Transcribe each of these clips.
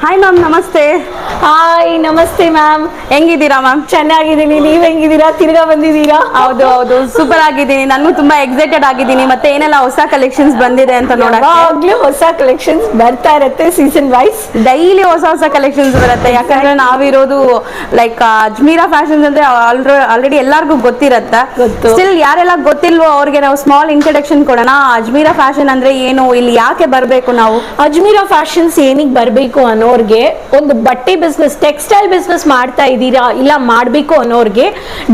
Hi ma'am, ನಮಸ್ತೆ. Hi, ನಮಸ್ತೆ ma'am. ಹೆಂಗಿದ್ದೀರಾ ma'am? ಚೆನ್ನಾಗಿದ್ದೀನಿ. ನೀವ್ ಹೆಂಗಿದ್ದೀರಾ? ತಿರ್ಗಾ ಬಂದಿದ್ದೀರಾ? ಹೌದು, ಸೂಪರ್ ಆಗಿದ್ದೀನಿ. ನಾನು ತುಂಬಾ ಎಕ್ಸೈಟೆಡ್ ಆಗಿದ್ದೀನಿ. ಮತ್ತೆ ಏನೆಲ್ಲ ಹೊಸ ಕಲೆಕ್ಷನ್ಸ್ ಬಂದಿದೆ ಅಂತ ಯಾವಾಗ್ಲೂ ಹೊಸ ಕಲೆಕ್ಷನ್ಸ್ ಬರ್ತಾ ಇರತ್ತೆ. ಸೀಸನ್ ವೈಸ್ ಡೈಲಿ ಹೊಸ ಕಲೆಕ್ಷನ್ಸ್ ಬರುತ್ತೆ. ಯಾಕಂದ್ರೆ ನಾವಿರೋದು ಲೈಕ್ ಅಜ್ಮೀರಾ ಫ್ಯಾಷನ್ಸ್ ಅಂದ್ರೆ ಆಲ್ರೆಡಿ ಎಲ್ಲರಿಗೂ ಗೊತ್ತಿರತ್ತೆ. ಸ್ಟಿಲ್ ಯಾರೆಲ್ಲ ಗೊತ್ತಿಲ್ವೋ ಅವ್ರಿಗೆ ನಾವು ಸ್ಮಾಲ್ ಇಂಟ್ರೊಡಕ್ಷನ್ ಕೊಡೋಣ. ಅಜ್ಮೀರಾ ಫ್ಯಾಷನ್ ಅಂದ್ರೆ ಏನು, ಇಲ್ಲಿ ಯಾಕೆ ಬರ್ಬೇಕು ನಾವು? ಅಜ್ಮೀರಾ ಫ್ಯಾಷನ್ಸ್ ಏನಿಗೆ ಬರ್ಬೇಕು ಅನ್ನೋರ್ಗೆ, ಒಂದು ಬಟ್ಟೆ ಬಿಸ್ನೆಸ್, ಟೆಕ್ಸ್ಟೈಲ್ ಬಿಸ್ನೆಸ್ ಮಾಡ್ತಾ ಇದ್ದೀರಾ ಇಲ್ಲ ಮಾಡ್ಬೇಕು ಅನ್ನೋರ್ಗೆ,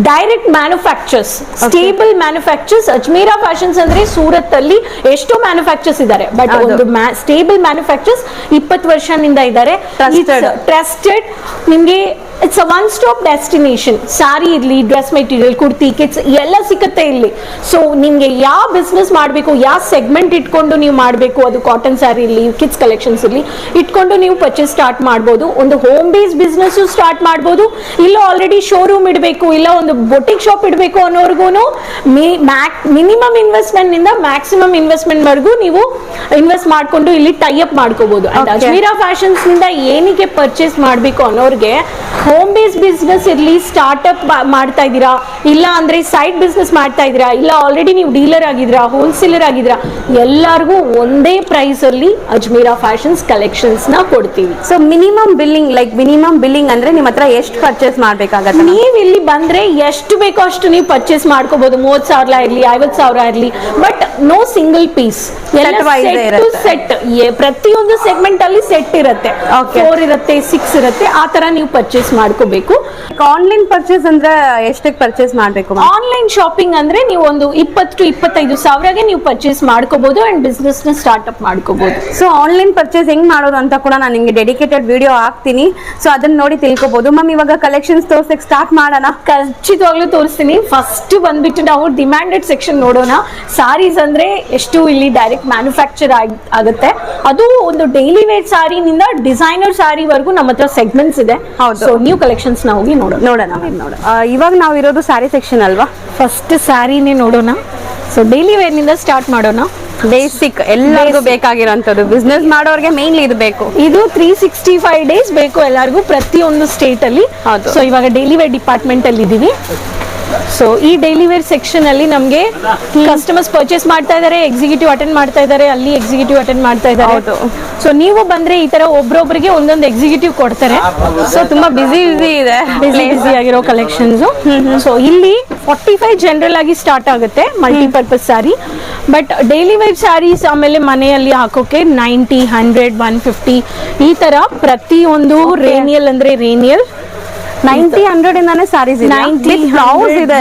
direct manufacturers, stable manufacturers. Ajmera fashions ಅಂದ್ರೆ ಸೂರತ್ ಅಲ್ಲಿ ಎಷ್ಟೋ ಮ್ಯಾನುಫ್ಯಾಕ್ಚರ್ಸ್ ಇದ್ದಾರೆ, ಬಟ್ ಒಂದು ಸ್ಟೇಬಲ್ ಮ್ಯಾನುಫ್ಯಾಕ್ಚರ್ಸ್ 20 ವರ್ಷದಿಂದ ಇದ್ದಾರೆ. ಟ್ರಸ್ಟೆಡ್. ನಿಮ್ಗೆ it's a one stop destination. Sari ಇರ್ಲಿ, ಡ್ರೆಸ್ ಮೆಟೀರಿಯಲ್, ಕುರ್ತಿ, ಕಿಡ್ಸ್ ಎಲ್ಲ ಸಿಕ್ಕತ್ತೆ ಇಲ್ಲಿ. ಸೊ ನಿಮ್ಗೆ ಯಾವ ಬಿಸ್ನೆಸ್ ಮಾಡಬೇಕು, ಯಾವ ಸೆಗ್ಮೆಂಟ್ ಇಟ್ಕೊಂಡು ನೀವು ಮಾಡಬೇಕು, ಅದು ಕಾಟನ್ ಸ್ಯಾರಿ ಇರಲಿ, ಕಿಡ್ಸ್ ಕಲೆಕ್ಷನ್ಸ್ ಇರಲಿ, ಇಟ್ಕೊಂಡು ನೀವು ಪರ್ಚೇಸ್ ಸ್ಟಾರ್ಟ್ ಮಾಡ್ಬೋದು. ಒಂದು ಹೋಮ್ ಬೇಸ್ ಬಿಸ್ನೆಸ್ ಸ್ಟಾರ್ಟ್ ಮಾಡ್ಬೋದು. ಇಲ್ಲ ಆಲ್ರೆಡಿ ಶೋರೂಮ್ ಇಡಬೇಕು, ಇಲ್ಲ ಒಂದು ಬೊಟಿಕ್ ಶಾಪ್ ಇಡಬೇಕು ಅನ್ನೋರ್ಗು ಮಿನಿಮಮ್ ಇನ್ವೆಸ್ಟ್ಮೆಂಟ್ ನಿಂದ ಮ್ಯಾಕ್ಸಿಮಮ್ ಇನ್ವೆಸ್ಟ್ಮೆಂಟ್ ವರೆಗೂ ನೀವು ಇನ್ವೆಸ್ಟ್ ಮಾಡ್ಕೊಂಡು ಇಲ್ಲಿ ಟೈ ಅಪ್ ಮಾಡ್ಕೋಬಹುದು. ಅಜ್ಮೀರಾ ಫ್ಯಾಷನ್ಸ್ ನಿಂದ ಏನಿಗೆ ಪರ್ಚೇಸ್ ಮಾಡಬೇಕು ಅನ್ನೋರ್ಗೆ, ಹೋಮ್ ಬೇಸ್ ಬಿಸ್ನೆಸ್ ಇರ್ಲಿ, ಸ್ಟಾರ್ಟ್ಅಪ್ ಮಾಡ್ತಾ ಇದ್ದೀರಾ, ಇಲ್ಲ ಅಂದ್ರೆ ಸೈಡ್ ಬಿಸ್ನೆಸ್ ಮಾಡ್ತಾ ಇದ್ದೀರಾ, ಇಲ್ಲ ಆಲ್ರೆಡಿ ನೀವು ಡೀಲರ್ ಆಗಿದ್ರಾ, ಹೋಲ್ಸೇಲರ್ ಆಗಿದ್ರಾ, ಎಲ್ಲರಿಗೂ ಒಂದೇ ಪ್ರೈಸ್ ಅಲ್ಲಿ ಅಜ್ಮೀರಾ ಫ್ಯಾಷನ್ಸ್ ಕಲೆಕ್ಷನ್ಸ್ ನ ಕೊಡ್ತೀವಿ. ಸೊ ಮಿನಿಮಮ್ ಬಿಲ್ಲಿಂಗ್ ಅಂದ್ರೆ ನಿಮ್ಮ ಹತ್ರ ಎಷ್ಟು ಪರ್ಚೇಸ್ ಮಾಡ್ಬೇಕಾಗತ್ತೆ? ನೀವು ಇಲ್ಲಿ ಬಂದ್ರೆ ಎಷ್ಟು ಬೇಕೋ ಅಷ್ಟು ನೀವು ಪರ್ಚೇಸ್ ಮಾಡ್ಕೋಬಹುದು. 30,000 ಇರ್ಲಿ, 50,000 ಇರ್ಲಿ, but no single piece. Set ಪ್ರತಿಯೊಂದು ಸೆಗ್ಮೆಂಟ್ ಅಲ್ಲಿ ಸೆಟ್ ಇರುತ್ತೆ. 4 ಇರುತ್ತೆ, 6 ಇರುತ್ತೆ. ಆ ತರ ನೀವು ಪರ್ಚೇಸ್ ಮಾಡ್ಕೋಬೇಕು. ಆನ್ಲೈನ್ ಪರ್ಚೇಸ್ ಅಂದ್ರೆ ಎಷ್ಟಕ್ಕೆ ಪರ್ಚೇಸ್ ಮಾಡ್ಬೇಕು? ಆನ್ಲೈನ್ ಶಾಪಿಂಗ್ ಅಂದ್ರೆ ನೀವು ಒಂದು 20 to 25,000ಗೆ ನೀವು ಪರ್ಚೇಸ್ ಮಾಡ್ಕೋಬಹುದು ಅಂಡ್ ಬಿಸ್ನೆಸ್ ನ ಸ್ಟಾರ್ಟ್ ಅಪ್ ಮಾಡ್ಕೋಬಹುದು. ಸೊ ಆನ್ಲೈನ್ ಪರ್ಚೇಸ್ ಹೆಂಗ್ ಮಾಡೋದು ಅಂತ ಕೂಡ ನಾನು ನಿಮಗೆ ಡೆಡಿಕೇಟೆಡ್ ವಿಡಿಯೋ ಹಾಕ್ತೀನಿ. ಸೊ ಅದನ್ನ ನೋಡಿ ತಿಳ್ಕೊಬಹುದು. ಮ್ಯಾಮ್, ಇವಾಗ ಕಲೆಕ್ಷನ್ಸ್ ತೋರ್ಸಕ್ ಸ್ಟಾರ್ಟ್ ಮಾಡೋಣ? ಖಚಿತವಾಗ್ಲೂ ತೋರಿಸ್ತೀನಿ. ಫಸ್ಟ್ ಬಂದ್ಬಿಟ್ಟು ನಾವು ಡಿಮ್ಯಾಂಡೆಡ್ ಸೆಕ್ಷನ್ ನೋಡೋಣ. ಸಾರೀಸ್ ಅಂದ್ರೆ ಎಷ್ಟು ಇಲ್ಲಿ ಡೈರೆಕ್ಟ್ ಮ್ಯಾನುಫ್ಯಾಕ್ಚರ್ ಆಗುತ್ತೆ. ಅದು ಒಂದು ಡೈಲಿ ವೇರ್ ಸಾರಿನಿಂದ ಡಿಸೈನರ್ ಸಾರಿ ವರೆಗೂ ನಮ್ಮ ಹತ್ರ ಸೆಗ್ಮೆಂಟ್ಸ್ ಇದೆ. ಸೊ ನ್ಯೂ ಕಲೆಕ್ಷನ್ಸ್ ನಾವು ನೋಡೋಣ. ಇವಾಗ ನಾವು ಇರೋದು ಸ್ಯಾರಿ ಸೆಕ್ಷನ್ ಅಲ್ವಾ? ಫಸ್ಟ್ ಸ್ಯಾರಿನೇ ನೋಡೋಣ. ಸೊ ಡೈಲಿ ವೇರ್ ನಿಂದ ಸ್ಟಾರ್ಟ್ ಮಾಡೋಣ. ಬೇಸಿಕ್ ಎಲ್ಲರಿಗೂ ಬೇಕಾಗಿರೋಂಥದ್ದು, ಬಿಸ್ನೆಸ್ ಮಾಡೋರಿಗೆ ಮೇನ್ಲಿ ಇದು ಬೇಕು. ಇದು 365 ಡೇಸ್ ಬೇಕು ಎಲ್ಲರಿಗೂ, ಪ್ರತಿಯೊಂದು ಸ್ಟೇಟ್ ಅಲ್ಲಿ. ಸೊ ಇವಾಗ ಡೈಲಿ ವೇರ್ ಡಿಪಾರ್ಟ್ಮೆಂಟ್ ಅಲ್ಲಿ ಇದೀವಿ. ಸೊ ಈ ಡೈಲಿ ವೇರ್ ಸೆಕ್ಷನ್ ಅಲ್ಲಿ ನಮ್ಗೆ ಕಸ್ಟಮರ್ಸ್ ಪರ್ಚೇಸ್ ಮಾಡ್ತಾ ಇದಾರೆ, ಎಕ್ಸಿಕ್ಯೂಟಿವ್ ಅಟೆಂಡ್ ಮಾಡ್ತಾ ಇದಾರೆ, ಅಲ್ಲಿ ಎಕ್ಸಿಕ್ಯೂಟಿವ್ ಅಟೆಂಡ್ ಮಾಡ್ತಾ ಇದಾರೆ. ಸೊ ನೀವು ಬಂದ್ರೆ ಈ ತರ ಒಬ್ರೊಬ್ರಿಗೆ ಒಂದೊಂದು ಎಕ್ಸಿಕ್ಯೂಟಿವ್ ಕೊಡ್ತಾರೆ. ಸೊ ತುಂಬಾ ಬಿಸಿ ಇದೆ, ಬಿಸಿ ಆಗಿರೋ ಕಲೆಕ್ಷನ್ಸ್. ಸೊ ಇಲ್ಲಿ 45 ಜನರಲ್ ಆಗಿ ಸ್ಟಾರ್ಟ್ ಆಗುತ್ತೆ multipurpose sari. But daily wear saris ಆಮೇಲೆ ಮನೆಯಲ್ಲಿ ಹಾಕೋಕೆ 90, 100, 150 ಈ ತರ ಪ್ರತಿಯೊಂದು ರೇನಿಯಲ್ ಅಂದ್ರೆ ರೇನಿಯಲ್ 90, 100 ಇಂದಾನೆ ಸ್ಯಾರೀಸ್ ಇದೆ. 90 ಬ್ಲೌಸ್ ಇದೆ.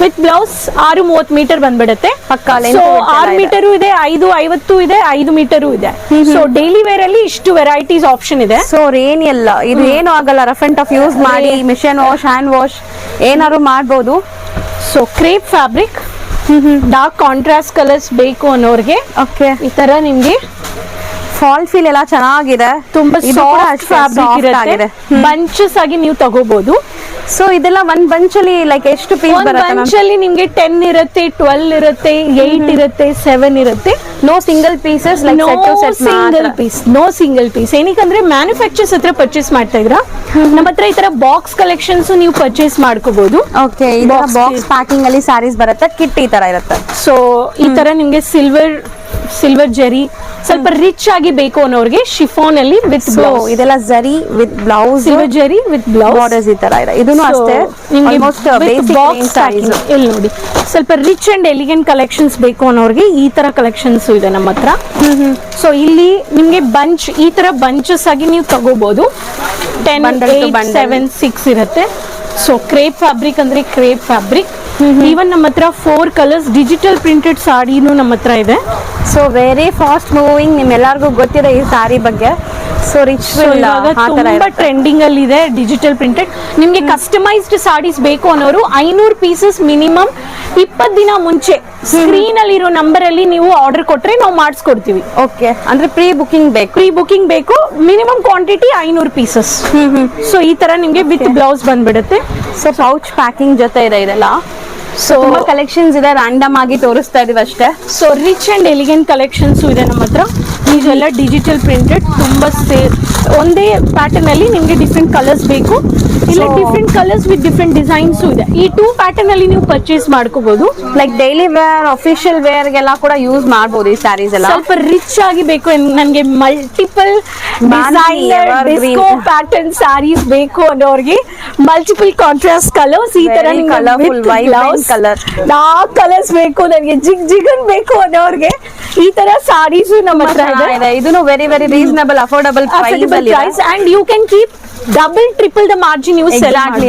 ವಿತ್ ಬ್ಲೌಸ್ 6-30 ಮೀಟರ್ ಬಂದ್ಬಿಡುತ್ತೆ. 6 ಮೀಟರ್ ಇದೆ, 5-50 ಇದೆ, 5 ಮೀಟರ್ ಇದೆ. ಸೊ ಡೈಲಿ ವೇರ್ ಅಲ್ಲಿ ಇಷ್ಟು ವೆರೈಟೀಸ್ ಆಪ್ಷನ್ ಇದೆ. ಸೊ ರೇನಿಯಲ್ ಇದು ಏನು ಆಗಲ್ಲ, ರಫ್ ಅಂಡ್ ಟಫ್ ಯೂಸ್ ಮಾಡಿ ಮಿಷನ್ ವಾಶ್, ಹ್ಯಾಂಡ್ ವಾಶ್ ಏನಾದ್ರು ಮಾಡ್ಬೋದು. So crepe fabric, dark contrast colours ಬೇಕು ಅನ್ನೋರ್ಗೆ ಈ ತರ ನಿಮ್ಗೆ ಫಾಲ್ ಫೀಲ್ ಎಲ್ಲ ಚೆನ್ನಾಗಿದೆ. ತುಂಬಾ ಸಾಫ್ಟ್ ಫ್ಯಾಬ್ರಿಕ್ ಇರುತ್ತೆ. ಬಂಚಸ್ ಆಗಿ ನೀವು ತಗೋಬಹುದು. ಸೊ ಇದೆಲ್ಲ ಒಂದ್ ಬಂಚ್ ಅಲ್ಲಿ ಲೈಕ್ ಎಷ್ಟು ಪೀಸ್ ಬರುತ್ತೆ? ಬಂಚ್ ಅಲ್ಲಿ ನಿಮ್ಗೆ 10 ಇರುತ್ತೆ, 12 ಇರುತ್ತೆ, 8 ಇರುತ್ತೆ, 7 ಇರುತ್ತೆ. No single pieces, like no single piece. ಏನಕ್ಕಂದ್ರೆ ಮ್ಯಾನುಫ್ಯಾಕ್ಚರ್ಸ್ ಹತ್ರ ಪರ್ಚೇಸ್ ಮಾಡ್ತಾ ಇದ್ರ, ನಮ್ಮ ಹತ್ರ ಈ ತರ ಬಾಕ್ಸ್ ಕಲೆಕ್ಷನ್ಸ್ ನೀವು ಪರ್ಚೇಸ್ ಮಾಡ್ಕೋಬಹುದು. ಓಕೆ, ಬಾಕ್ಸ್ ಪ್ಯಾಕಿಂಗ್ ಅಲ್ಲಿ ಸ್ಯಾರೀಸ್ ಬರುತ್ತೆ, ಕಿಟ್ ಈ ತರ ಇರುತ್ತೆ. ಸೊ ಈ ತರ ನಿಮ್ಗೆ ಸಿಲ್ವರ್ ಜರಿ ಸ್ವಲ್ಪ ರಿಚ್ ಆಗಿ ಬೇಕು ಅನ್ನೋರ್ಗೆ ಶಿಫಾನ್ ಅಲ್ಲಿ ವಿತ್ ಬ್ಲೌಸ್. ಇದೆಲ್ಲ ಜರಿ ವಿತ್ ಬ್ಲೌಸ್, ಸಿಲ್ವರ್ ಜರಿ ವಿತ್ ಬ್ಲೌಸ್ ಬಾರ್ಡರ್ಸ್ ಈ ತರ ಇದೆ. ಇದನ್ನು ಅಷ್ಟೇ ಆಲ್ಮೋಸ್ಟ್ ಬೇಸಿಕ್ ರೇಂಜ್ ಸ್ಯಾರೀಸ್. ಇಲ್ಲಿ ನೋಡಿ, ಸ್ವಲ್ಪ ರಿಚ್ ಅಂಡ್ ಎಲಿಗೆಂಟ್ ಕಲೆಕ್ಷನ್ಸ್ ಬೇಕು ಅನ್ನೋರ್ಗೆ ಈ ತರ ಕಲೆಕ್ಷನ್ಸ್ ಇದೆ ನಮ್ಮ ಹತ್ರ. ಸೊ ಇಲ್ಲಿ ನಿಮ್ಗೆ ಬಂಚ್ ಈ ತರ ಬಂಚಸ್ ಆಗಿ ನೀವು ತಗೋಬಹುದು. 10, 8, 7, 6 ಇರುತ್ತೆ. ಸೊ ಕ್ರೇಪ್ ಫ್ಯಾಬ್ರಿಕ್ ಅಂದ್ರೆ ಕ್ರೇಪ್ ಫ್ಯಾಬ್ರಿಕ್. ಈವನ್ ನಮ್ಮ ಹತ್ರ 4 ಕಲರ್ಸ್ ಡಿಜಿಟಲ್ ಪ್ರಿಂಟೆಡ್ ಸಾರಿನೂ ನಮ್ಮ ಹತ್ರ ಇದೆ. ಸೊ ವೆರಿ ಫಾಸ್ಟ್ ಮೂವಿಂಗ್, ನಿಮ್ಮೆಲ್ಲರಿಗೂ ಗೊತ್ತಿದೆ ಈ ಸಾರಿ ಬಗ್ಗೆ. ಸೊ ರಿಚ್ ತುಂಬಾ ಟ್ರೆಂಡಿಂಗ್ ಅಲ್ಲಿ ಇದೆ ಡಿಜಿಟಲ್ ಪ್ರಿಂಟೆಡ್. ನಿಮ್ಗೆ ಕಸ್ಟಮೈಸ್ಡ್ ಸಾರೀಸ್ ಬೇಕು ಅನ್ನೋರು 500 ಪೀಸಸ್ ಮಿನಿಮಮ್ 20 ದಿನ ಮುಂಚೆ ಸ್ಕ್ರೀನ್ ಅಲ್ಲಿ ಇರೋ ನಂಬರ್ ಅಲ್ಲಿ ನೀವು ಆರ್ಡರ್ ಕೊಟ್ರೆ ನಾವು ಮಾಡಿಸ್ಕೊಡ್ತೀವಿ. ಓಕೆ, ಅಂದ್ರೆ ಪ್ರೀ ಬುಕಿಂಗ್ ಬೇಕು. Minimum quantity 500 pieces. ಸೊ ಈ ತರ ನಿಮ್ಗೆ ವಿತ್ ಬ್ಲೌಸ್ ಬಂದ್ಬಿಡುತ್ತೆ. ಸೊ ಪೌಚ್ ಪ್ಯಾಕಿಂಗ್ ಜೊತೆ ಇದೆ ಇದೆಲ್ಲ. ಸೊ ತುಂಬಾ ಕಲೆಕ್ಷನ್ಸ್ ಇದೆ, ರ್ಯಾಂಡಮ್ ಆಗಿ ತೋರಿಸ್ತಾ ಇದೀವಿ ಅಷ್ಟೇ. So rich and elegant collections ಇದೆ ನಮ್ಮ ಹತ್ರ. ಇದೆಲ್ಲ ಡಿಜಿಟಲ್ ಪ್ರಿಂಟೆಡ್, ತುಂಬಾ ಒಂದೇ ಪ್ಯಾಟರ್ನ್ ಅಲ್ಲಿ ನಿಮ್ಗೆ ಡಿಫ್ರೆಂಟ್ ಕಲರ್ಸ್ ಬೇಕು, ಇಲ್ಲ different colours with different designs ಇದೆ. ಈ 2 ಪ್ಯಾಟರ್ನ್ ಅಲ್ಲಿ ನೀವು ಪರ್ಚೇಸ್ ಮಾಡ್ಕೋಬಹುದು. Like daily wear, official wear ಗೆಲ್ಲ ಕೂಡ ಯೂಸ್ ಮಾಡಬಹುದು ಈ ಸ್ಯಾರೀಸ್ ಎಲ್ಲ. ಸ್ವಲ್ಪ ರಿಚ್ ಆಗಿ ಬೇಕು, ನನಗೆ multiple designer disco pattern saris ಬೇಕು ಅನ್ನೋರಿಗೆ ಮಲ್ಟಿಪಲ್ ಕಾಂಟ್ರಾಸ್ಟ್ ಕಲರ್ಸ್, ಈ ತರ colourful vibrant colour, dark colours ಬೇಕು, ನನಗೆ ಜಿಗ್ ಜಿಗನ್ ಬೇಕು ಅನ್ನೋರಿಗೆ ಈ ತರ ಸ್ಯಾರೀಸ್ ನಮ್ಮ ಹತ್ರ ಇದೆ. ಇದನ್ನು very very reasonable affordable price and you can keep double triple the margin use.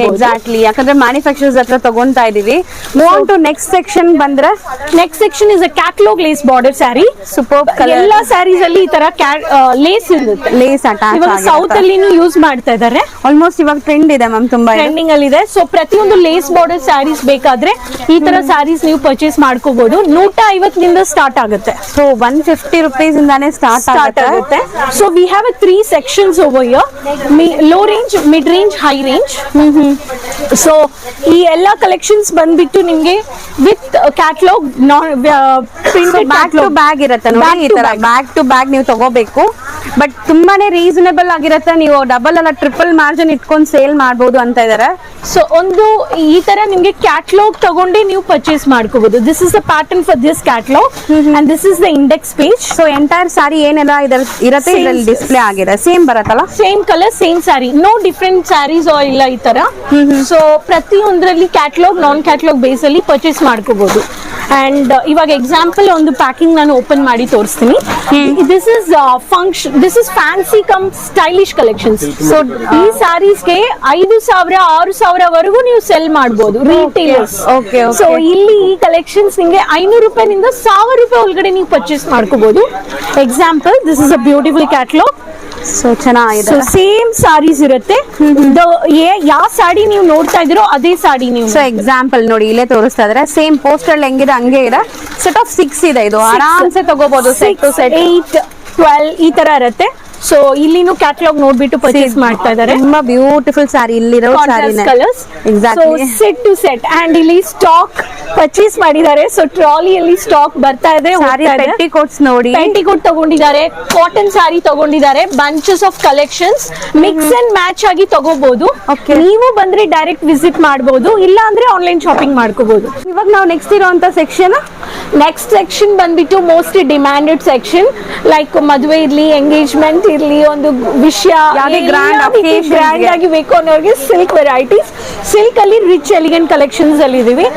Exactly, ಯಾಕಂದ್ರೆ ಮ್ಯಾನುಫ್ಯಾಕ್ಚರರ್ಸ್ ಹತ್ರ ತಗೊಂತಾ ಇದೀವಿ. Move on to next section ಬಂದ್ರೆ, next section is a catalogue lace border sari. Super colour. ಎಲ್ಲಾ ಸ್ಯಾರೀಸ್ ಅಲ್ಲಿ ಈ ತರ ಲೇಸ್ ಇರುತ್ತೆ, ಲೇಸ್ ಅಟ್ಯಾಚ್ ಇವಾಗ ಸೌತ್ ಅಲ್ಲಿ ಯೂಸ್ ಮಾಡ್ತಾ ಇದಾರೆ. ಆಲ್ಮೋಸ್ಟ್ ಇವಾಗ ಟ್ರೆಂಡ್ ಇದೆ ಮ್ಯಾಮ್, ತುಂಬಾ ಟ್ರೆಂಡಿಂಗ್ ಅಲ್ಲಿ ಇದೆ. ಸೊ ಪ್ರತಿಯೊಂದು ಲೇಸ್ ಬಾರ್ಡರ್ ಸ್ಯಾರೀಸ್ ಬೇಕಾದ್ರೆ ಈ ತರ ಸ್ಯಾರೀಸ್ ನೀವು ಪರ್ಚೇಸ್ ಮಾಡ್ಕೋಬಹುದು. 150 ನಿಂದ ಸ್ಟಾರ್ಟ್ ಆಗುತ್ತೆ. ಸೊ 150 rupees ಇಂದಾನೆ ಸ್ಟಾರ್ಟ್ ಆಗುತ್ತೆ. So we have 3 sections over here, low range, mid range, high range. So ಈ ಎಲ್ಲಾ ಕಲೆಕ್ಷನ್ಸ್ ಬಂದ್ಬಿಟ್ಟು ನಿಮ್ಗೆ with catalogue, printed back to bag ಇರುತ್ತೆ ನೋಡಿ. ಈ ತರ ಬ್ಯಾಕ್ ಟು ಬ್ಯಾಗ್ ನೀವು ತಗೋಬೇಕು, ಬಟ್ ತುಂಬಾನೇ ರೀಸನಬಲ್ ಆಗಿರುತ್ತೆ. ನೀವು ಡಬಲ್ ಅಲ್ಲ ಟ್ರಿಪಲ್ ಮಾರ್ಜಿನ್ ಇಟ್ಕೊಂಡು ಸೇಲ್ ಮಾಡಬಹುದು ಅಂತ ಇದಾರೆ. ಸೊ ಒಂದು ಈ ತರ ನಿಮ್ಗೆ ಕ್ಯಾಟಲಾಗ್ ತಗೊಂಡು ನೀವು ಪರ್ಚೇಸ್ ಮಾಡ್ಕೋಬಹುದು. This is the pattern for this catalogue and this is the index page. So entire sari ಏನೆಲ್ಲ ಇರುತ್ತೆ ಇದರಲ್ಲಿ ಡಿಸ್ಪ್ಲೇ ಆಗಿದೆ, ಸೇಮ್ ಬರುತ್ತಲ್ಲ, same colour same sari, no different sarees ಇಲ್ಲ ಈ ತರ. ಸೊ ಪ್ರತಿಯೊಂದರಲ್ಲಿ ಕ್ಯಾಟಲಾಗ್, ನಾನ್ ಕ್ಯಾಟಲಾಗ್ ಬೇಸ್ ಅಲ್ಲಿ ಪರ್ಚೇಸ್ ಮಾಡ್ಕೋಬಹುದು. ಅಂಡ್ ಇವಾಗ ಎಕ್ಸಾಂಪಲ್ ಒಂದು ಪ್ಯಾಕಿಂಗ್ ನಾನು ಓಪನ್ ಮಾಡಿ ತೋರಿಸ್ತೀನಿ. This is function, this is fancy cum stylish collections. So ಈ ಸ್ಯಾರೀಸ್ಗೆ 5,000 6,000 ವರೆಗೂ ನೀವು ಸೆಲ್ ಮಾಡಬಹುದು ರೀಟೇಲರ್ಸ್. ಸೊ ಇಲ್ಲಿ ಈ ಕಲೆಕ್ಷನ್ಸ್ ನಿಮಗೆ 500 ರೂಪಾಯಿನಿಂದ 1,000 ರೂಪಾಯಿ ಒಳಗಡೆ ನೀವು ಪರ್ಚೇಸ್ ಮಾಡ್ಕೋಬಹುದು. Example, this is a beautiful catalogue. So ಚೆನ್ನಾಗಿದೆ. ಸೇಮ್ ಸಾರೀಸ್ ಇರುತ್ತೆ, ಯಾವ ಸಾಡಿ ನೀವು ನೋಡ್ತಾ ಇದ್ದೀರೋ ಅದೇ ಸಾಡಿ ನೀವು. ಸೊ ಎಕ್ಸಾಂಪಲ್ ನೋಡಿ, ಇಲ್ಲೇ ತೋರಿಸ್ತಾ ಇದ್ರೆ ಸೇಮ್ ಪೋಸ್ಟರ್ ಹೆಂಗಿದೆ ಹಂಗೆ ಇದೆ. ಸೆಟ್ ಆಫ್ 6 ಇದೆ, ಇದು ಆರಾಮ್ಸೆ ತಗೋಬಹುದು. 6, 8, 12 ಈ ತರ ಇರುತ್ತೆ. ಸೊ ಇಲ್ಲಿನೂ ಕ್ಯಾಟಲಾಗ್ ನೋಡ್ಬಿಟ್ಟು ಪರ್ಚೇಸ್ ಮಾಡ್ತಾ ಇದ್ದಾರೆ. ತುಂಬಾ ಬ್ಯೂಟಿಫುಲ್ ಸಾರಿ ಇಲ್ಲಿರೋ colours, exactly set to set. And ಇಲ್ಲಿ ಸ್ಟಾಕ್ ಪರ್ಚೇಸ್ ಮಾಡಿದ್ದಾರೆ. ಸೊ ಟ್ರಾಲಿಯಲ್ಲಿ ಸ್ಟಾಕ್ ಬರ್ತಾ ಇದೆ. ಪೆಟ್ಟಿಕೋಟ್ಸ್ ನೋಡಿ, ಪೆಟ್ಟಿಕೋಟ್ ತಗೊಂಡಿದ್ದಾರೆ, ಕಾಟನ್ ಸಾರಿ ತಗೊಂಡಿದ್ದಾರೆ, bunches of collections mix and match ಆಗಿ ತಗೋಬಹುದು. ನೀವು ಬಂದ್ರೆ ಡೈರೆಕ್ಟ್ ವಿಸಿಟ್ ಮಾಡಬಹುದು, ಇಲ್ಲ ಅಂದ್ರೆ ಆನ್ಲೈನ್ ಶಾಪಿಂಗ್ ಮಾಡ್ಕೋಬಹುದು. ಇವಾಗ ನಾವು ನೆಕ್ಸ್ಟ್ ಇರುವಂತ ಸೆಕ್ಷನ್ ಬಂದ್ಬಿಟ್ಟು ಮೋಸ್ಟ್ ಡಿಮ್ಯಾಂಡೆಡ್ ಸೆಕ್ಷನ್. ಲೈಕ್ ಮದುವೆ ಇರ್ಲಿ, ಎಂಗೇಜ್ಮೆಂಟ್ ಇರ್ಲಿ, ಒಂದು ವಿಷಯ ಗ್ರ್ಯಾಂಡ್ ಆಗಿ ಬೇಕು ಅನ್ನೋರಿಗೆ ಸಿಲ್ಕ್ ವೆರೈಟೀಸ್. ಸಿಲ್ಕ್ ಅಲ್ಲಿ ರಿಚ್ ಎಲಿಗೆಂಟ್ ಕಲೆಕ್ಷನ್ಸ್ ಅಲ್ಲಿ ಇದೀವಿ.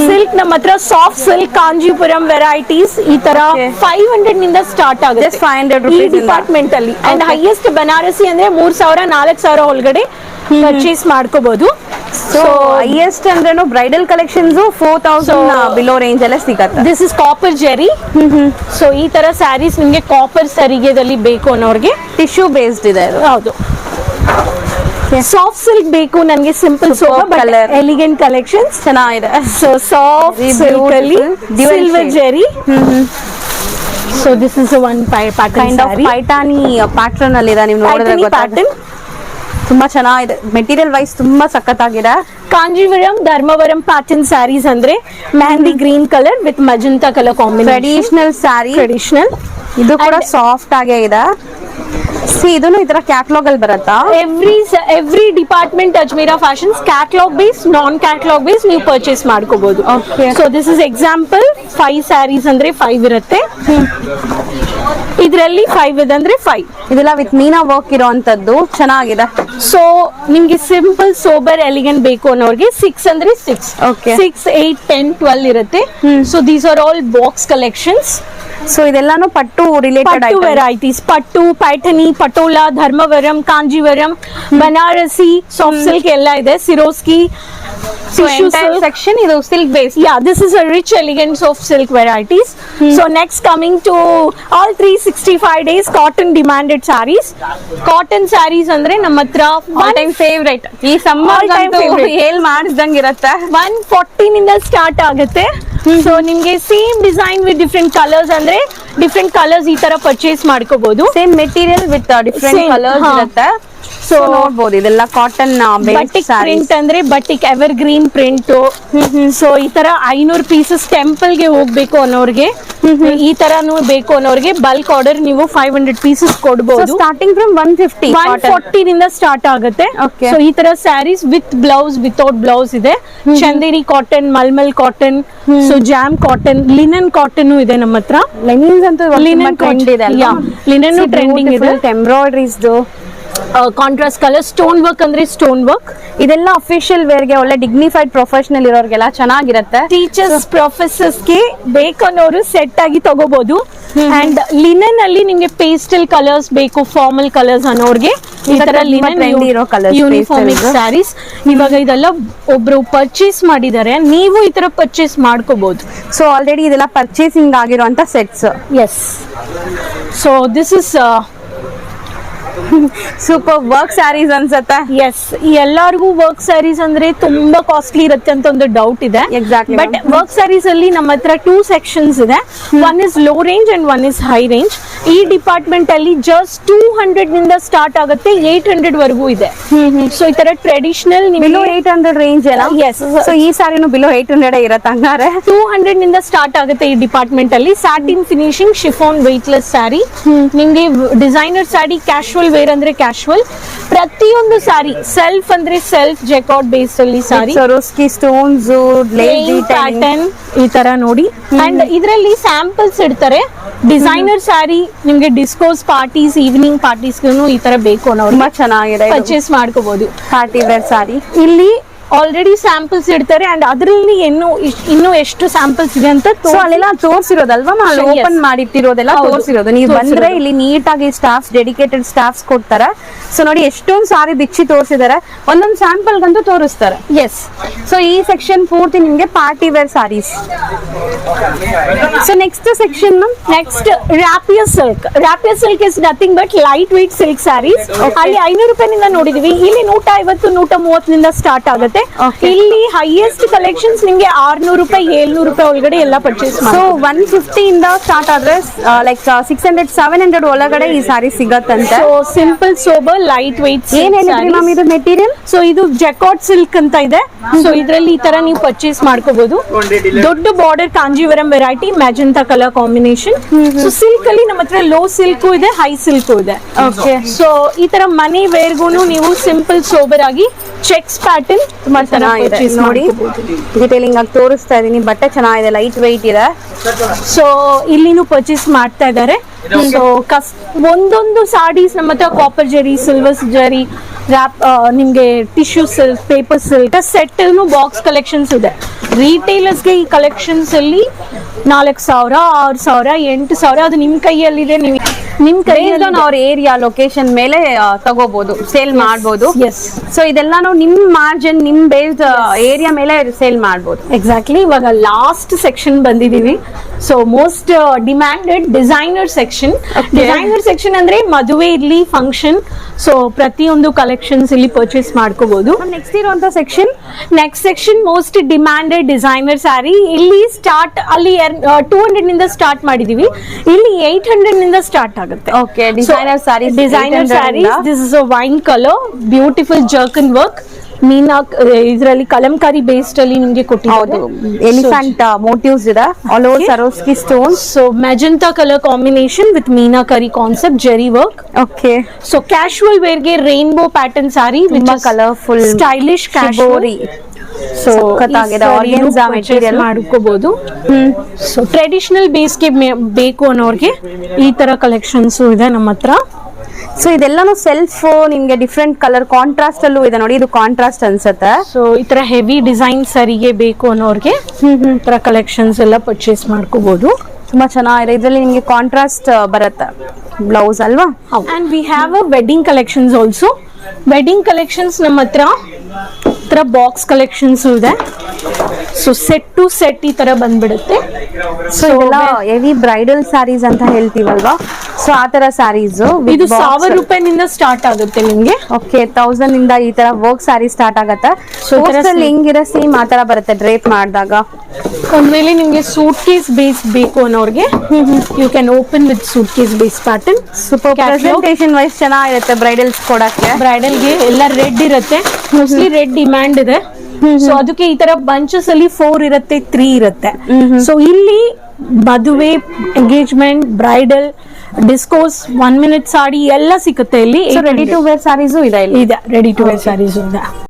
ಸಿಲ್ಕ್ ನಮ್ಮ ಹತ್ರ ಸಾಫ್ಟ್ ಸಿಲ್ಕ್, ಕಾಂಜೀಪುರಂ ವೆರೈಟೀಸ್ ಈ ತರ 500 ನಿಂದ ಸ್ಟಾರ್ಟ್ ಆಗುತ್ತೆ 500 ಈ ಡಿಪಾರ್ಟ್ಮೆಂಟ್ ಅಲ್ಲಿ. ಅಂಡ್ ಹೈಯೆಸ್ಟ್ ಬನಾರಸಿ ಅಂದ್ರೆ 3,000 4,000 ಒಳಗಡೆ ಪರ್ಚೇಸ್ ಮಾಡ್ಕೋಬಹುದು. ಸೊ ಹೈಯೆಸ್ಟ್ ಅಂದ್ರೇನು ಬ್ರೈಡಲ್ ಕಲೆಕ್ಷನ್ಸ್ 4,000 ಬಿಲೋ ರೇಂಜ್ ಎಲ್ಲ ಸಿಗುತ್ತೆ. This is copper Jerry. So ಈ ತರ ಸ್ಯಾರೀಸ್ ನಿಮ್ಗೆ ಕಾಪರ್ ಸರಿಗೆದಲ್ಲಿ ಬೇಕು ಅನ್ನೋರ್ಗೆ ಟಿಶ್ಯೂ ಬೇಸ್ಡ್ ಇದೆ. ಹೌದು, ಸಾಫ್ಟ್ ಸಿಲ್ಕ್ ಬೇಕು ನನಗೆ, simple sober colour elegant collections ಚೆನ್ನಾಗಿದೆ. ಸೊ ಸಾಫ್ಟ್ ಸಿಲ್ಕ್ ಅಲ್ಲಿ silver zari. So this is one kind of Paithani pattern ಅಲ್ಲಿ ಇದೆ. ನೀವು ನೋಡಿದ್ರೆ ಗೊತ್ತಾಗುತ್ತೆ, ತುಂಬಾ ಚೆನ್ನಾಗಿದೆ. ಮೆಟೀರಿಯಲ್ ವೈಸ್ ತುಂಬಾ ಸಖತ್ತಾಗಿದೆ. ಕಾಂಜೀವರಂ ಧರ್ಮವರಂ ಪ್ಯಾಟರ್ನ್ ಸ್ಯಾರೀಸ್ ಅಂದ್ರೆ mehndi green colour with magenta colour combination. Traditional sari, traditional. ಇದು ಕೂಡ ಸಾಫ್ಟ್ ಆಗೇ ಇದೆ. ಇದನ್ನು ಈ ತರ ಕ್ಯಾಟಲಾಗ್ ಅಲ್ಲಿ ಬರುತ್ತಾ? Every department Ajmera fashions catalogue base, non catalogue base ನೀವು ಪರ್ಚೇಸ್ ಮಾಡ್ಕೋಬಹುದು. So this is example 5 sarees ಅಂದ್ರೆ 5 ಇರುತ್ತೆ. ಇದರಲ್ಲಿ 5 ಇದೆ ಅಂದ್ರೆ 5. ಇದೆಲ್ಲ ವಿತ್ ಮೀನಾ ವರ್ಕ್ ಇರೋಂತದ್ದು ಚೆನ್ನಾಗಿದೆ. ಸೊ ನಿಮ್ಗೆ ಸಿಂಪಲ್ ಸೋಬರ್ ಎಲಿಗೆಂಟ್ ಬೇಕು ಅನ್ನೋರಿಗೆ 6 ಅಂದ್ರೆ 6, 6, 8, 10, 12 ಇರುತ್ತೆ. So these are all box collections. So ಇದೆಲ್ಲಾನು pattu related varieties, pattu, Paithani, Patola, Dharmavaram, Kanjeevaram, Banarasi, soft silk ಎಲ್ಲ ಇದೆ. ಸಿರೋಸ್ಕಿ section ಇದು silk based. Yeah, this is a rich elegance of silk varieties. So next coming to all 365 days cotton demanded sarees. Cotton sarees ಅಂದ್ರೆ ನಮ್ಮ ಹತ್ರ all time favorite. ಈ summer ಅಂತೂ ಹೇಲ್ ಮಾಡಿಸ್ದಂಗೆ ಇರುತ್ತೆ. 140 ನಿಂದ ಸ್ಟಾರ್ಟ್ ಆಗುತ್ತೆ. ಸೊ ನಿಮ್ಗೆ same design with different colours ಅಂದ್ರೆ ಡಿಫ್ರೆಂಟ್ ಕಲರ್ಸ್ ಈ ತರ ಪರ್ಚೇಸ್ ಮಾಡ್ಕೋಬಹುದು. Same material with different colours ಇರುತ್ತೆ. ಸೊ ನೋಡ್ಬೋದು ಇದೆಲ್ಲ ಕಾಟನ್ ಬಟಿಕ್ ಪ್ರಿಂಟ್ ಅಂದ್ರೆ batik ever green print. So ಈ ತರ 500 ಪೀಸಸ್ ಟೆಂಪಲ್ ಗೆ ಹೋಗ್ಬೇಕು ಅನ್ನೋರ್ಗೆ, ಈ ತರಾನು ಬೇಕು ಅನ್ನೋರ್ಗೆ ಬಲ್ಕ್ ಆರ್ಡರ್ ನೀವು 500 ಪೀಸಸ್ ಕೊಡಬಹುದು. ಸ್ಟಾರ್ಟಿಂಗ್ ಫ್ರಮ್ 150 140 ನಿಂದ ಸ್ಟಾರ್ಟ್ ಆಗುತ್ತೆ. ಸೊ ಈ ತರ sarees with blouse without blouse ಇದೆ. Chanderi cotton, mulmul cotton, so jam cotton, linen cotton ಇದೆ ನಮ್ಮ ಹತ್ರ. ಲೆನಿನ್ಸ್ ಅಂತೂ ಲಿನನ್ ಟ್ರೆಂಡ್ ಇದೆ ಅಲ್ವಾ? ಲಿನನ್ ಟ್ರೆಂಡಿಂಗ್ ಇದೆ. ಎಂಬ್ರಾಯ್ಡರೀಸ್ ಕಾಂಟ್ರಾಸ್ಟ್ ಕಲರ್, ಸ್ಟೋನ್ ವರ್ಕ್ ಅಂದ್ರೆ ಸ್ಟೋನ್ ವರ್ಕ್. ಇದೆಲ್ಲ ಅಫಿಷಿಯಲ್ ವೇರ್ಗೆ ಒಳ್ಳೆ ಡಿಗ್ನಿಫೈಡ್ ಪ್ರೊಫೆಷನಲ್ ಇರೋರ್ಗೆಲ್ಲ ಚೆನ್ನಾಗಿರುತ್ತೆ. ಟೀಚರ್ಸ್ ಪ್ರೊಫೆಸರ್ಸ್ ಗೆ ಬೇಕನ್ನೋರು ಸೆಟ್ ಆಗಿ ತಗೋಬಹುದು. ಅಂಡ್ ಲಿನನ್ ಅಲ್ಲಿ ನಿಮ್ಗೆ ಪೇಸ್ಟಲ್ ಕಲರ್ಸ್ ಬೇಕು, ಫಾರ್ಮಲ್ ಕಲರ್ಸ್ ಅನ್ನೋರ್ಗೆ ಈ ತರ ಲಿನನ್ ಯೂನಿಫಾರ್ಮಿಕ್ ಸ್ಯಾರೀಸ್. ಇವಾಗ ಇದೆಲ್ಲ ಒಬ್ರು ಪರ್ಚೇಸ್ ಮಾಡಿದ್ದಾರೆ, ನೀವು ಈ ತರ ಪರ್ಚೇಸ್ ಮಾಡ್ಕೋಬಹುದು. ಸೊ ಆಲ್ರೆಡಿ ಇದೆಲ್ಲ ಪರ್ಚೇಸಿಂಗ್ ಆಗಿರುವಂತ sets. Yes, so this is super work saris ಅನ್ಸತ್ತೆ. ಎಸ್, ಎಲ್ಲರಿಗೂ ವರ್ಕ್ ಸ್ಯಾರೀಸ್ ಅಂದ್ರೆ ತುಂಬಾ ಕಾಸ್ಟ್ಲಿ ಇರುತ್ತೆ ಅಂತ ಒಂದು ಡೌಟ್ ಇದೆ. Exactly. ಬಟ್ ವರ್ಕ್ ಸ್ಯಾರೀಸ್ ಅಲ್ಲಿ ನಮ್ಮ ಹತ್ರ 2 ಸೆಕ್ಷನ್ಸ್ ಇದೆ. One is low range and one is high range. ಈ ಡಿಪಾರ್ಟ್ಮೆಂಟ್ ಅಲ್ಲಿ ಜಸ್ಟ್ 200 ನಿಂದ ಸ್ಟಾರ್ಟ್ ಆಗುತ್ತೆ, 800 ವರೆಗೂ ಇದೆ. ಸೊ ಈ ತರ ಟ್ರೆಡಿಷನಲ್ ಬಿಲೋ 800 ರೇಂಜ್ ಎಲ್ಲ. ಎಸ್, ಸೊ ಈ ಸ್ಯಾರಿನೂ ಬಿಲೋ 800 ಇರತ್ತೆ ಹಂಗಾರೆ. 200 ನಿಂದ ಸ್ಟಾರ್ಟ್ ಆಗುತ್ತೆ ಈ ಡಿಪಾರ್ಟ್ಮೆಂಟ್ ಅಲ್ಲಿ. Satin finishing, chiffon weightless sari. ನಿಮ್ಗೆ ಡಿಸೈನರ್ ಸ್ಯಾರಿ, ಕ್ಯಾಶುವಲ್ ವೇರ್ ಅಂದ್ರೆ ಕ್ಯಾಶುವಲ್. ಪ್ರತಿಯೊಂದು ಸಾರಿ ಸೆಲ್ಫ್ ಅಂದ್ರೆ ಸೆಲ್ಫ್ ಜೆಕಾರ್ಡ್ ಬೇಸ್ ಅಲ್ಲಿ ಸಾರಿ, ಸರೋಸ್ಕಿ ಸ್ಟೋನ್ಸ್, ಪ್ಯಾಟರ್ನ್ ಈ ತರ ನೋಡಿ. ಅಂಡ್ ಇದರಲ್ಲಿ ಸ್ಯಾಂಪಲ್ಸ್ ಇಡ್ತಾರೆ. ಡಿಸೈನರ್ ಸ್ಯಾರಿ ನಿಮ್ಗೆ ಡಿಸ್ಕೋಸ್ ಪಾರ್ಟೀಸ್, ಈವ್ನಿಂಗ್ ಪಾರ್ಟೀಸ್ ಈ ತರ ಬೇಕು ಅನ್ನೋರು ತುಂಬಾ ಚೆನ್ನಾಗಿದೆ, ಪರ್ಚೇಸ್ ಮಾಡ್ಕೋಬಹುದು. ಪಾರ್ಟಿ ವೇರ್ ಸಾರಿ ಇಲ್ಲಿ ಆಲ್ರೆಡಿ ಸ್ಯಾಂಪಲ್ಸ್ ಇಡ್ತಾರೆ. ಅಂಡ್ ಅದರಲ್ಲಿ ಇನ್ನು ಎಷ್ಟು ಸ್ಯಾಂಪಲ್ಸ್ ಇದೆ ಅಂತ ಅಲ್ಲೆಲ್ಲ ತೋರಿಸಿರೋದಲ್ವಾ, ನಾವು ಓಪನ್ ಮಾಡಿಟ್ಟಿರೋದೆಲ್ಲ ತೋರಿಸಿರೋದು. ನೀವು ಬಂದ್ರೆ ಇಲ್ಲಿ ನೀಟ್ ಆಗಿ ಸ್ಟಾಫ್ಸ್, ಡೆಡಿಕೇಟೆಡ್ ಸ್ಟಾಫ್ಸ್ ಕೊಡ್ತಾರೆ. ಸೊ ನೋಡಿ ಎಷ್ಟೊಂದು ಸಾರಿ ಬಿಚ್ಚಿ ತೋರಿಸಿದ್ದಾರೆ, ಒಂದೊಂದು ಸ್ಯಾಂಪಲ್ ಗಂತೂ ತೋರಿಸ್ತಾರೆ. ಎಸ್, ಸೊ ಈ ಸೆಕ್ಷನ್ ಪೂರ್ತಿ ನಿಮ್ಗೆ party wear sarees. So next section next rapier silk. Rapier silk is nothing but light weight silk sarees. ಅಲ್ಲಿ 500 ರೂಪಾಯಿನಿಂದ ನೋಡಿದೀವಿ, ಇಲ್ಲಿ 150, 130 ನಿಂದ ಸ್ಟಾರ್ಟ್ ಆಗುತ್ತೆ. ಇಲ್ಲಿ ಹೈಯೆಸ್ಟ್ ಕಲೆಕ್ಷನ್ಸ್ ನಿಮ್ಗೆ 600 ರೂಪಾಯಿ, 700 ರೂಪಾಯಿ ಒಳಗಡೆ ಎಲ್ಲ ಪರ್ಚೇಸ್ ಮಾಡಿ. ಸೊ 150 ಇಂದ ಸ್ಟಾರ್ಟ್ ಆದ್ರೆ ಲೈಕ್ 600, 700 ಒಳಗಡೆ ಈ ಸಾರಿ ಸಿಗತ್ತಂತೆ. So simple sober light weight. ಏನ್ ಹೇಳಿದ್ರಿ ಮ್ಯಾಮ್ ಇದು ಮೆಟೀರಿಯಲ್? ಸೊ ಇದು ಜೆಕಾರ್ಡ್ ಸಿಲ್ಕ್ ಅಂತ ಇದೆ. ಸೊ ಇದರಲ್ಲಿ ಈ ತರ ನೀವು ಪರ್ಚೇಸ್ ಮಾಡ್ಕೋಬಹುದು. ದೊಡ್ಡ border Kanjeevaram variety, magenta colour combination. So silk ಅಲ್ಲಿ ನಮ್ಮ ಹತ್ರ ಲೋ ಸಿಲ್ಕ್ ಇದೆ, ಹೈ ಸಿಲ್ಕ್ ಇದೆ. ಓಕೆ, ಸೊ ಈ ತರ ಮನಿ ವೇರ್ಗೂನು ನೀವು ಸಿಂಪಲ್ ಸೋಬರ್ ಆಗಿ ಚೆಕ್ಸ್ ಪ್ಯಾಟರ್ನ್ ತುಂಬಾ ಚೆನ್ನಾಗಿದೆ ನೋಡಿ. ಡೀಟೇಲಿಂಗ್ ಆಗಿ ತೋರಿಸ್ತಾ ಇದೀನಿ. ಬಟ್ಟೆ ಚೆನ್ನಾಗಿದೆ, ಲೈಟ್ ವೆಯ್ಟ್ ಇದೆ. ಸೊ ಇಲ್ಲಿನೂ ಪರ್ಚೇಸ್ ಮಾಡ್ತಾ ಇದ್ದಾರೆ. ಸೊ ಒಂದೊಂದು ಸಾರೀಸ್ ನಮ್ಮ ಹತ್ರ ಕಾಪರ್ ಜರಿ, ಸಿಲ್ವರ್ ಜರಿ, ನಿಮ್ಗೆ tissue silk, paper silk set box collections ಇದೆ. ರಿಟೇಲರ್ಸ್ಗೆ ಈ ಕಲೆಕ್ಷನ್ಸ್ ಅಲ್ಲಿ 4000, 6000, 8000 ಅದು ನಿಮ್ ಕೈಯಲ್ಲಿದೆ. ನಿಮ್ ಕೈಯಲ್ಲಿ ಅವ್ರ ಏರಿಯಾ ಲೊಕೇಶನ್ ಮೇಲೆ ತಗೋಬಹುದು, ಸೇಲ್ ಮಾಡಬಹುದು. ಎಸ್, ಸೊ ಇದೆಲ್ಲಾನು ನಿಮ್ ಮಾರ್ಜಿನ್, ನಿಮ್ ಬೇಸ್ಡ್ ಏರಿಯಾ ಮೇಲೆ ಸೇಲ್ ಮಾಡಬಹುದು. ಎಕ್ಸಾಕ್ಟ್ಲಿ. ಇವಾಗ ಲಾಸ್ಟ್ ಸೆಕ್ಷನ್ ಬಂದಿದೀವಿ. So most demanded designer section. Designer section ಅಂದ್ರೆ ಮದುವೆ ಇರ್ಲಿ, ಫಂಕ್ಷನ್, ಸೊ ಪ್ರತಿಯೊಂದು ಕಲೆಕ್ಷನ್ಸ್ ಇಲ್ಲಿ ಪರ್ಚೇಸ್ ಮಾಡ್ಕೋಬಹುದು. ನೆಕ್ಸ್ಟ್ ಇರುವಂತ section, next section most demanded designer sari. ಇಲ್ಲಿ ಸ್ಟಾರ್ಟ್ ಅಲ್ಲಿ 200 ನಿಂದ ಸ್ಟಾರ್ಟ್ ಮಾಡಿದೀವಿ, ಇಲ್ಲಿ 800 ನಿಂದ ಸ್ಟಾರ್ಟ್ ಆಗುತ್ತೆ. Okay, designer sari, designer sari. This is a wine colour, beautiful zircon work. Meena ಇದರಲ್ಲಿ ಕಲಂಕಾರಿ ಬೇಸ್ಡ್ ಅಲ್ಲಿ ನಿಮ್ಗೆ ಕೊಟ್ಟಿದ್ದಾರೆ. ಎಲಿಫೆಂಟ್ ಮೋಟಿವ್ಸ್ ಇದೆ, all over Swarovski stones. So magenta colour combination with meenakari concept, zari work. Okay, so casual wear ಗೆ rainbow pattern sari, which is colourful, stylish casual. So organza material ಮಾಡ್ಕೋಬಹುದು. So traditional base ಗೆ ಬೇಕು ಅನ್ನೋರ್ಗೆ ಈ ತರ ಕಲೆಕ್ಷನ್ಸ್ ಇದೆ ನಮ್ಮ ಹತ್ರ. ಸೊ ಇದೆಲ್ಲಾನು ಸೆಲ್ಫ್ ನಿಮ್ಗೆ ಡಿಫ್ರೆಂಟ್ ಕಲರ್ ಕಾಂಟ್ರಾಸ್ಟ್ ಅಲ್ಲೂ ಇದೆ ನೋಡಿ. ಇದು ಕಾಂಟ್ರಾಸ್ಟ್ ಅನ್ಸುತ್ತೆ. ಸೊ ಈ ತರ ಹೆವಿ ಡಿಸೈನ್ ಸರಿಗೆ ಬೇಕು ಅನ್ನೋರ್ಗೆ ಈ ತರ ಕಲೆಕ್ಷನ್ಸ್ ಎಲ್ಲ ಪರ್ಚೇಸ್ ಮಾಡ್ಕೋಬಹುದು. ತುಂಬಾ ಚೆನ್ನಾಗಿದೆ. ಇದರಲ್ಲಿ ನಿಮ್ಗೆ ಕಾಂಟ್ರಾಸ್ಟ್ ಬರುತ್ತೆ ಬ್ಲೌಸ್ ಅಲ್ವಾ? And we have a wedding collections also. Wedding collections ನಮ್ಮ ಹತ್ರ ಬಾಕ್ಸ್ ಕಲೆಕ್ಷನ್ಸ್ ಇದೆ. ಸೊ ಸೆಟ್ ಟು ಸೆಟ್ ಈ ತರ ಬಂದ್ಬಿಡುತ್ತೆ. ಸೊ ಇದೆಲ್ಲ ಹೆವಿ ಬ್ರೈಡಲ್ ಸ್ಯಾರೀಸ್ ಅಂತ ಹೇಳ್ತೀವಲ್ವಾ? ಸೊ ಆ ತರ ಸ್ಯಾರೀಸ್ ಇದು 1000 ರೂಪಾಯಿನಿಂದ ಸ್ಟಾರ್ಟ್ ಆಗುತ್ತೆ ನಿಮ್ಗೆ. ಓಕೆ 1000 ಇಂದ ಈ ತರ ವರ್ಕ್ ಸ್ಯಾರಿ ಸ್ಟಾರ್ಟ್ ಆಗತ್ತೆ. So, ಈ ತರ ಹಿಂಗಿರೋ ಸೇಮ್ ಆ ತರ ಬರುತ್ತೆ ಡ್ರೇಪ್ ಮಾಡಿದಾಗ. ಒಂದ್ ವೇಳೆ ನಿಮ್ಗೆ ಸೂಟ್ ಕೇಸ್ ಬೇಸ್ ಬೇಕು ಅನ್ನೋರ್ಗೆ you can open with suitcase base pattern. Super presentation wise ಚೆನ್ನಾಗಿರುತ್ತೆ ಬ್ರೈಡಲ್ಸ್ ಕೊಡಕ್ಕೆ. ಬ್ರೈಡಲ್ಗೆ ಎಲ್ಲ ರೆಡ್ ಇರುತ್ತೆ, ಮೋಸ್ಟ್ಲಿ ರೆಡ್ ಡಿಮ್ಯಾಂಡ್ ಇದೆ. ಸೊ ಅದಕ್ಕೆ ಈ ತರ ಬಂಚಸ್ ಅಲ್ಲಿ 4 ಇರುತ್ತೆ, 3 ಇರುತ್ತೆ. ಸೊ ಇಲ್ಲಿ ಮದುವೆ, engagement, bridal, discos, 1 minute sari ಎಲ್ಲ ಸಿಗುತ್ತೆ ಇಲ್ಲಿ. ರೆಡಿ ಟು ವೇರ್ ಸ್ಯಾರೀಸು ಇದೆ ಇಲ್ಲಿ. ಇದೆ ರೆಡಿ ಟು ವೇರ್ ಸ್ಯಾರೀಸ್ ಇದೆ.